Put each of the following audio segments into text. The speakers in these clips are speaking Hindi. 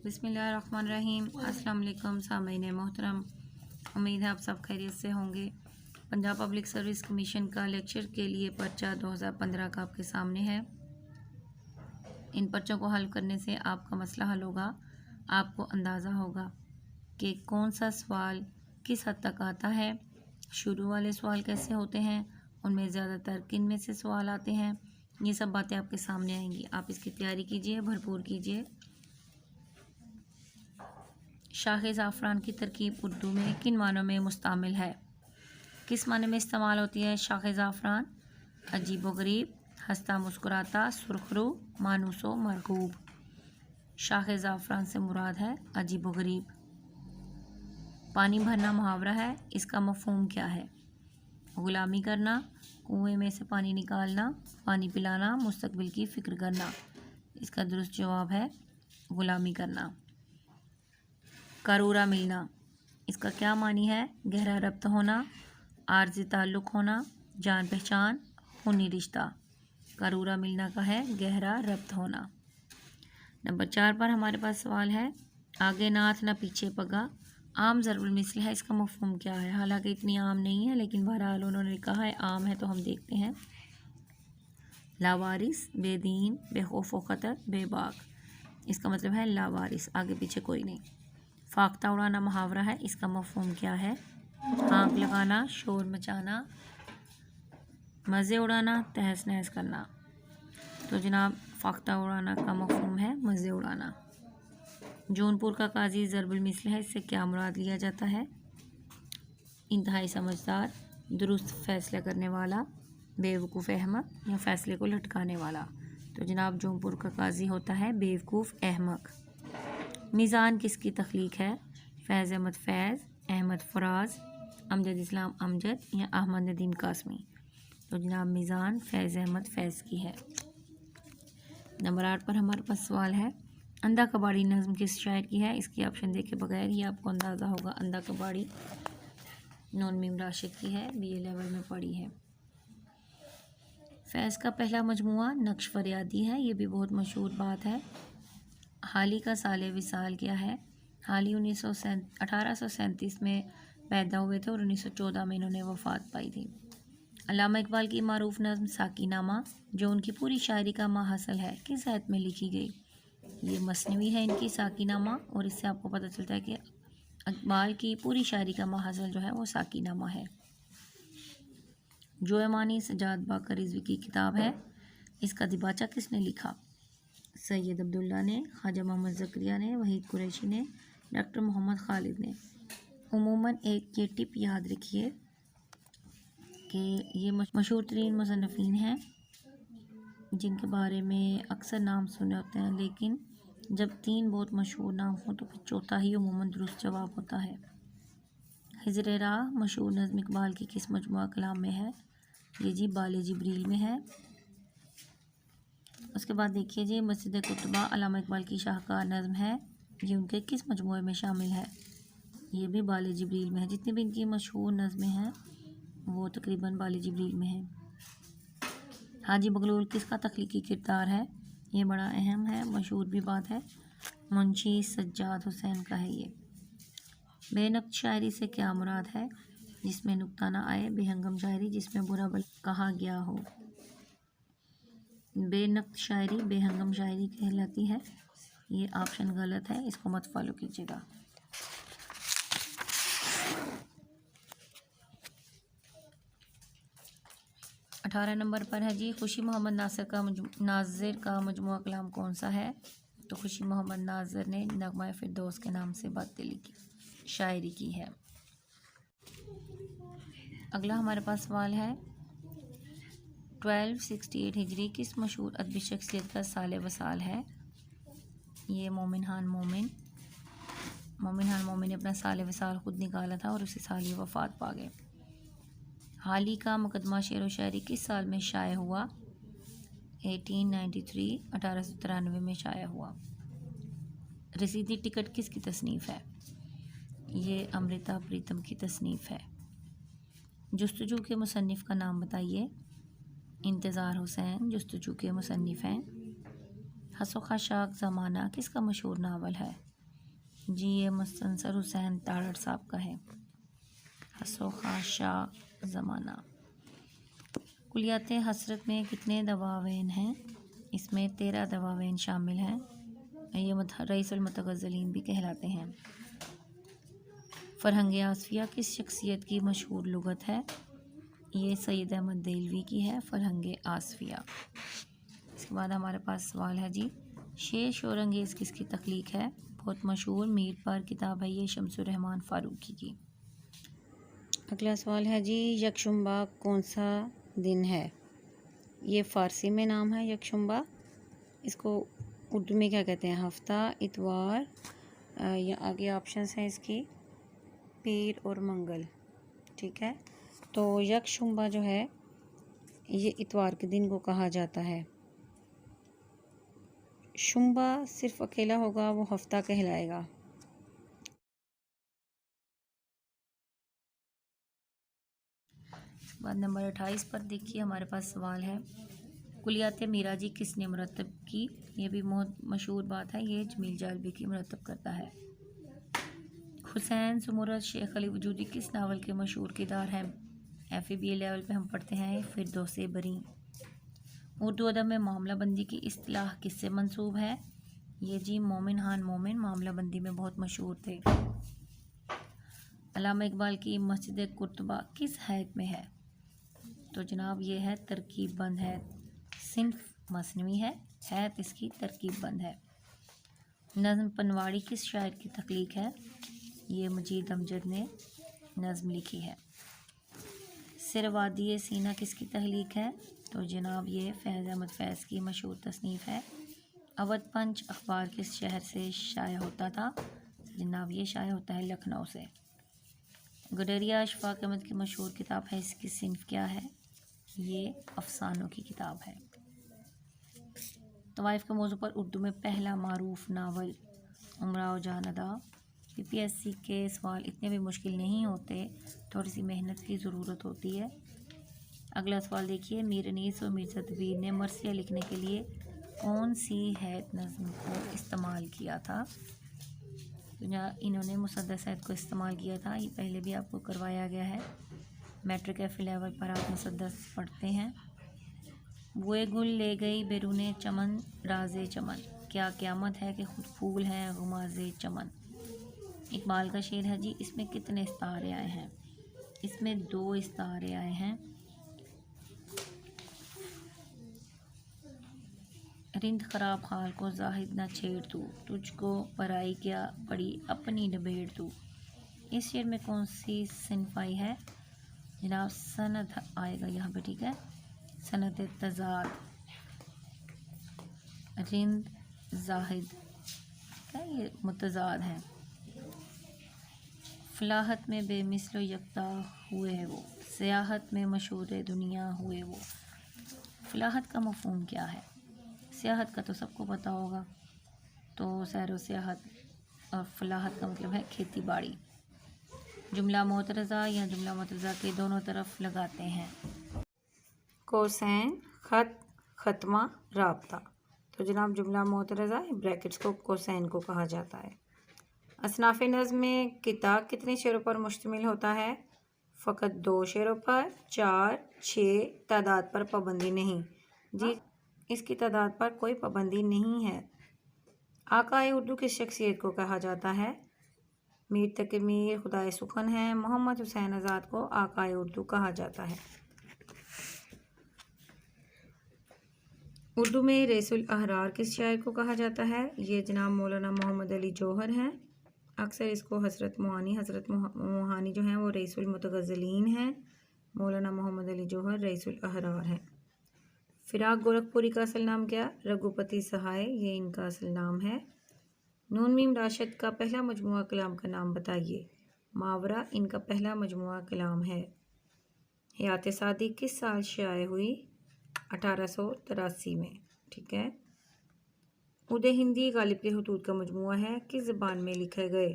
बिस्मिल्लाहिर्रहमानिर्रहीम। अस्सलाम वालेकुम सामीन मोहतरम, उम्मीद है आप सब खैरियत से होंगे। पंजाब पब्लिक सर्विस कमीशन का लेक्चर के लिए पर्चा 2015 का आपके सामने है। इन पर्चों को हल करने से आपका मसला हल होगा। आपको अंदाज़ा होगा कि कौन सा सवाल किस हद तक आता है, शुरू वाले सवाल कैसे होते हैं, उनमें ज़्यादातर किन में से सवाल आते हैं। ये सब बातें आपके सामने आएंगी। आप इसकी तैयारी कीजिए, भरपूर कीजिए। शाह ज़ाफ़रान की तरकीब उर्दू में किन मानों में मुस्तमिल है? किस माने में इस्तेमाल होती है शाह ज़ाफ़रान? अजीब व गरीब, हंसता मुस्कुराता, सुरखरू, मानूसो मरगूब। शाह ज़ाफ़रान से मुराद है अजीब व गरीब। पानी भरना मुहावरा है, इसका मफ़हूम क्या है? गुलामी करना, कुएं में से पानी निकालना, पानी पिलाना, मुस्तकबिल की फ़िक्र करना। इसका दुरुस्त जवाब है गुलामी करना। करूरा मिलना, इसका क्या मानी है? गहरा रब्त होना, आर्ज़ी ताल्लुक़ होना, जान पहचान, खूनी रिश्ता। करूरा मिलना का है गहरा रब्त होना। नंबर 4 पर हमारे पास सवाल है, आगे नाथ न पीछे पगा, आम ज़रबुल मिस्ल है, इसका मफ़हूम क्या है? हालांकि इतनी आम नहीं है, लेकिन बहरहाल उन्होंने कहा है आम है, तो हम देखते हैं। लावारिस, बेदीन, बेखौफ व ख़तर, बेबाक। इसका मतलब है लावारिस, आगे पीछे कोई नहीं। फाख्ता उड़ाना मुहावरा है, इसका मफ़हूम क्या है? आँख लगाना, शोर मचाना, मज़े उड़ाना, तहस नहस करना। तो जनाब फाख्ता उड़ाना का मफ़हूम है मज़े उड़ाना। जौनपुर का काजी ज़रबुल मिस्ल है, इससे क्या मुराद लिया जाता है? इंतहाई समझदार, दुरुस्त फैसला करने वाला, बेवकूफ़ अहमक या फ़ैसले को लटकाने वाला। तो जनाब जौनपुर का काजी होता है बेवकूफ़ अहमक। मीज़ान किसकी तख्लीक है? फैज़ अहमद फैज़, अहमद फराज, अमजद इस्लाम अमजद या अहमद नदीम कासमी। तो जनाब मीज़ान फैज़ अहमद फैज़ की है। नंबर 8 पर हमारे पास सवाल है, अंधा कबाड़ी नज़्म किस शायर की है? इसकी ऑप्शन देखे बगैर ही आपको अंदाज़ा होगा। अंधा कबाड़ी नून मीम राशिद की है, BA लेवल में पढ़ी है। फैज़ का पहला मजमुआ नक्श फरियादी है, ये भी बहुत मशहूर बात है। हाली का साले विसाल क्या है? हाली 1837 में पैदा हुए थे और 1914 में इन्होंने वफ़ात पाई थी। अल्लामा इकबाल की मारूफ नज़्म साकीनामा, जो उनकी पूरी शायरी का माहसल है, किस हैत में लिखी गई? ये मसनवी है इनकी साकीनामा, और इससे आपको पता चलता है कि इकबाल की पूरी शायरी का माहसल जो है वो साकीनामा है। जो मानी सजाद बाकर रिजवी की किताब है, इसका दिबाचा किसने लिखा? सैयद अब्दुल्ला ने, ख्वाजा मोहम्मद ज़करिया ने, वहीद कुरैशी ने, डॉक्टर मोहम्मद खालिद ने। उमूमन एक ये टिप याद रखिए कि ये मशहूर तरीन मुसन्निफ़ीन हैं जिनके बारे में अक्सर नाम सुने होते हैं, लेकिन जब 3 बहुत मशहूर नाम हो तो फिर चौथा ही उमूमन दुरुस्त जवाब होता है। हिज़्र राह मशहूर नज़्म इकबाल की किस मजमुआ कलाम में है? ये जी बाले जिब्रील में है। उसके बाद देखिए जी मस्जिद कुतुबा अल्लामा इकबाल की शाहकार नज़्म है, ये उनके किस मजमुए में शामिल है? ये भी बाले जिब्रील में है। जितनी भी इनकी मशहूर नज़में हैं वो तकरीबन बाले जिब्रील में है। हाजी बगलूल किसका तख्लीकी किरदार है? ये बड़ा अहम है, मशहूर भी बात है, मुंशी सज्जाद हुसैन का है ये। बेनक़्त शायरी से क्या मुराद है? जिसमें नुक्ता ना आए, बेहंगम शायरी जिसमें बुरा भला कहा गया हो। बेनक़्त शायरी बेहंगम शायरी कहलाती है। ये ऑप्शन गलत है, इसको मत फॉलो कीजिएगा। अठारह नंबर पर है जी, खुशी मोहम्मद नाज़िर का मजमुआ कलाम कौन सा है? तो खुशी मोहम्मद नाज़िर ने नग़मा फ़िरदौस के नाम से बातें की शायरी की है। अगला हमारे पास सवाल है, 1268 हिजरी किस मशहूर अदबी शख्सियत का साल वसाल है? ये मोमिन खान मोमिन ने अपना साल वसाल ख़ुद निकाला था और उसी साल ये वफ़ात पा गए। हाली का मुकदमा शेर व शायरी किस साल में शाया हुआ? 1893 में शाया हुआ। रसीदी टिकट किसकी तसनीफ़ है? ये अमृता प्रीतम की तसनीफ़ है। जुस्तजू के मुसन्निफ़ का नाम बताइए। इंतज़ार हुसैन जुस्तजू के मुसन्निफ़ हैं। हसो खाशाक ज़माना किसका मशहूर नावल है? जी ये मुस्तनसर हुसैन तारड़ साहब का है। हसो खाशा ज़माना। कुलियात हसरत में कितने दवावेन हैं? इसमें 13 दवावेन शामिल हैं। ये रईसुल मुतगज़्ज़लीन भी कहलाते हैं। फ़रहंग आसफ़िया किस शख्सियत की मशहूर लुग़त है? ये सैयद अहमद देलवी की है फ़रहंग आसफ़िया। इसके बाद हमारे पास सवाल है जी, शेर शोरंगेज़ किसकी तख्लीक है? बहुत मशहूर मीर पर किताब है ये शमसुर रहमान फ़ारूकी की। अगला सवाल है जी, यकशुंबा कौन सा दिन है? ये फ़ारसी में नाम है यकशुंबा। इसको उर्दू में क्या कहते हैं? हफ्ता, इतवार, या आगे ऑप्शंस हैं इसकी पीर और मंगल। ठीक है, तो यकशुंबा जो है ये इतवार के दिन को कहा जाता है। शुंबा सिर्फ अकेला होगा, वो हफ्ता कहलाएगा। बाद नंबर 28 पर देखिए हमारे पास सवाल है, कुलियात मिराजी किसने मुरतब की? ये भी बहुत मशहूर बात है, ये जमील जालबी की मुरतब करता है। हुसैन सुमुरत शेख अली वजूदी किस नावल के मशहूर किरदार हैं? FABA लेवल पे हम पढ़ते हैं फिरदौसे बरी। उर्दू अदब में मामला बंदी की इस्तिलाह किससे मंसूब है? ये जी मोमिन खान मोमिन मामला बंदी में बहुत मशहूर थे। अल्लामा इकबाल की मस्जिद कुर्तबा किस हैत में है? तो जनाब ये है तरकीब बंद है, सिन्फ मसनवी है, हैत इसकी तरकीब बंद है। नज़्म पनवाड़ी किस शायर की तख्लीक है? ये मजीद अमजद ने नज़्म लिखी है। सिरवादी सीना किसकी तख्लीक है? तो जनाब ये फैज़ अहमद फैज़ की मशहूर तसनीफ़ है। अवध पंच अखबार किस शहर से शाया होता था? जनाब ये शाया होता है लखनऊ से। गुडरिया अशफाक अहमद की मशहूर किताब है, इसकी सिन्फ क्या है? ये अफसानों की किताब है। तवाइफ के मौजू पर उर्दू में पहला मारूफ नावल उमराव जान अदा। PPSC के सवाल इतने भी मुश्किल नहीं होते, थोड़ी सी मेहनत की ज़रूरत होती है। अगला सवाल देखिए, मीर अनीस और मिर्ज़ा तबीर ने मरसिया लिखने के लिए कौन सी हैत नज़्म को इस्तेमाल किया था? तो इन्होंने मुसद्दस हैत को इस्तेमाल किया था, ये पहले भी आपको करवाया गया है। मैट्रिक F लेवल पर आप मुसद्दस पढ़ते हैं। बुए गुल ले गई बैरूने चमन राजे चमन, क्या क़यामत है कि खुद फूल हैं गुमाज़े चमन। इकबाल का शेर है जी, इसमें कितने इस्तारे आए हैं? इसमें 2 इस्तारे आए हैं। रिंद खराब हाल को जाहिद न छेड़ तू, तुझको पराई क्या पड़ी अपनी निबेड़ तू। इस शेर में कौन सी सिन्फ आई है? जनाब सनद आएगा यहाँ पे। ठीक है, सनद तजाद, रिंद जाहिद क्या ये मुतजाद है। फलाहत में बेमिसलो यकता हुए है वो, सियाहत में मशहूर दुनिया हुए वो। फलाहत का मफ़हूम क्या है? सियाहत का तो सबको पता होगा, तो सैर व सियाहत, और फलाहत का मतलब है खेती बाड़ी। जुमला मोतरज़ा या जुमला मोतरज़ा के दोनों तरफ लगाते हैं। कोसैन, ख़त, ख़त्मा, राब्ता। तो जनाब जुमला मोतरज़ा ब्रैकेट्स को कोसैन को कहा जाता है। असनाफ़े नज़्म में किताब कितने शेरों पर मुश्तमिल होता है? फ़कत 2 शेरों पर, 4, 6, तादाद पर पाबंदी नहीं। जी इसकी तादाद पर कोई पाबंदी नहीं है। आकाए उर्दू किस शख्सियत को कहा जाता है? मीर तक़ी मीर खुदाए सुखन हैं। मोहम्मद हुसैन आज़ाद को आकाए उर्दू कहा जाता है। उर्दू में रईसुल अहरार किस शायर को कहा जाता है? ये जनाब मौलाना मोहम्मद अली जौहर हैं। अक्सर इसको हज़रत मोहानी जो हैं वो रईसुल मुतगज़्ज़लीन हैं। मौलाना मोहम्मद अली जौहर रईसुल अहरार हैं। फ़िराक गोरखपुरी का असल नाम क्या? रघुपति सहाय, ये इनका असल नाम है। नून मीम राशिद का पहला मजमुआ कलाम का नाम बताइए। मावरा इनका पहला मजमुआ कलाम है। हयात सादी किस साल शाये हुई? 1883 में। ठीक है। उदय हिंदी गालिब के हुतूत का मजमुआ है, किस ज़बान में लिखे गए?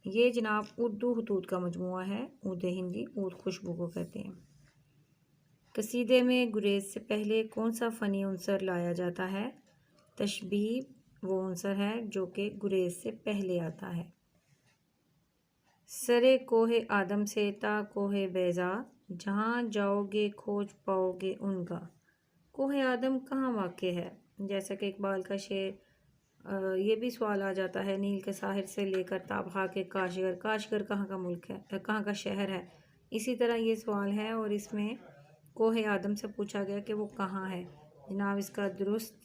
ये जनाब उर्दू हुतूत का मजमुआ है। उदय हिंदी ऊद खुशबू को कहते हैं। कसीदे में गुरेज से पहले कौन सा फ़नी उनसर लाया जाता है? तशबीह, वो आंसर है जो कि गुरेज से पहले आता है। सरे कोहे आदम से ता कोहे बैजा, जहाँ जाओगे खोज पाओगे उनका। कोहे आदम कहाँ वाक़ है? जैसा कि इकबाल का शेर, ये भी सवाल आ जाता है, नील के साहिर से लेकर ताबहा के काशगर, काशगर कहाँ का मुल्क है, कहाँ का शहर है। इसी तरह ये सवाल है और इसमें कोहे आदम से पूछा गया कि वो कहाँ है। जनाब इसका दुरुस्त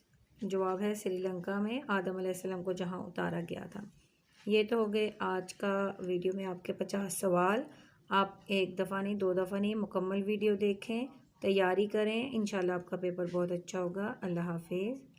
जवाब है श्रीलंका में, आदम अलैहिस्सलाम को जहाँ उतारा गया था। ये तो हो गए आज का वीडियो में आपके 50 सवाल। आप एक दफ़ा नहीं, 2 दफ़ा नहीं, मुकम्मल वीडियो देखें, तैयारी करें, इंशाल्लाह आपका पेपर बहुत अच्छा होगा। अल्लाह हाफिज़।